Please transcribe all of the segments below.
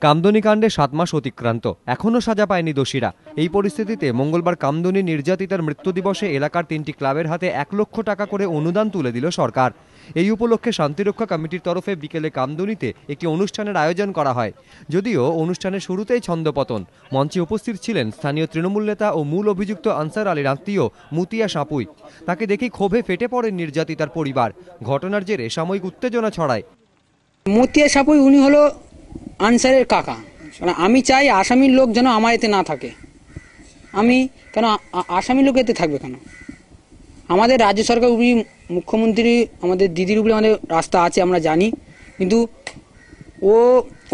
কামদুনি কাণ্ডে 7 মাস অতিক্রান্ত, এখনও সাজা পায়নি দোষীরা। এই পরিস্থিতিতে মঙ্গলবার কামদুনি নির্যাতিতার মৃত্যু দিবসে এলাকার 3টি ক্লাবের হাতে 1 লক্ষ টাকা করে অনুদান তুলে দিল সরকার। এই উপলক্ষে শান্তিরক্ষা কমিটির তরফে বিকেলে কামদুনিতে একটি অনুষ্ঠানের আয়োজন করা হয়। যদিও অনুষ্ঠানের শুরুতেই ছন্দপতন। মঞ্চে উপস্থিত ছিলেন স্থানীয় তৃণমূল নেতা ও মূল অভিযুক্ত আনসার আলীর আত্মীয় মুতিয়া সাঁপুই। তাকে দেখেই ক্ষোভে ফেটে পড়েন নির্যাতিতার পরিবার। ঘটনার জেরে সাময়িক উত্তেজনা ছড়ায়। মুতিয়া সাঁপুই উনি হলো আনসারের কাকা। আমি চাই আসামির লোক যেন আমার এতে না থাকে। আমি কেন আসামির লোক এতে থাকবে কেন? আমাদের রাজ্য সরকার উপরে, মুখ্যমন্ত্রী, আমাদের দিদির উপরে আমাদের রাস্তা আছে, আমরা জানি, কিন্তু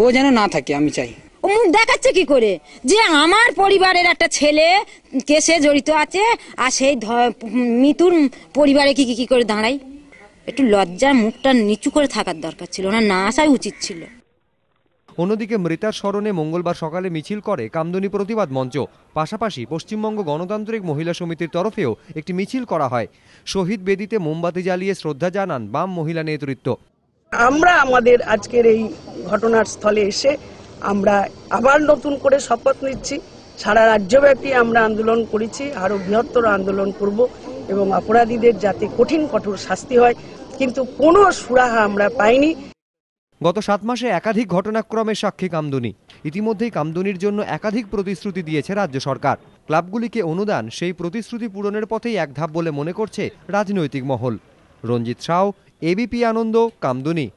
ও যেন না থাকে আমি চাই। ও মুখ দেখাচ্ছে কি করে যে আমার পরিবারের একটা ছেলে কেসে জড়িত আছে, আর সেই মৃত্যুর পরিবারে কি করে দাঁড়াই? একটু লজ্জার মুখটা নিচু করে থাকার দরকার ছিল, ওনার না আসাই উচিত ছিল। অন্যদিকে মৃতার স্মরণে মঙ্গলবার সকালে মিছিল করে কামদুনি প্রতিবাদ মঞ্চ। পাশাপাশি পশ্চিমবঙ্গ গণতান্ত্রিক মহিলা সমিতির তরফেও একটি মিছিল করা হয়। শহীদ বেদিতে মোমবাতি জ্বালিয়ে শ্রদ্ধা জানান বাম মহিলা নেতৃত্ব। আমরা আমাদের আজকের এই ঘটনার স্থলে এসে আমরা আবার নতুন করে শপথ নিচ্ছি। সারা রাজ্যব্যাপী আমরা আন্দোলন করেছি, আরো বৃহত্তর আন্দোলন করব এবং অপরাধীদের যাতে কঠোর শাস্তি হয়, কিন্তু কোনো সুরাহা আমরা পাইনি। গত 7 মাসে একাধিক ঘটনাক্রমের সাক্ষী কামদুনি। ইতিমধ্যেই কামদুনির জন্য একাধিক প্রতিশ্রুতি দিয়েছে রাজ্য সরকার। ক্লাবগুলিকে অনুদান সেই প্রতিশ্রুতি পূরণের পথেই এক ধাপ বলে মনে করছে রাজনৈতিক মহল। রঞ্জিত সাউ, এবিপি আনন্দ, কামদুনি।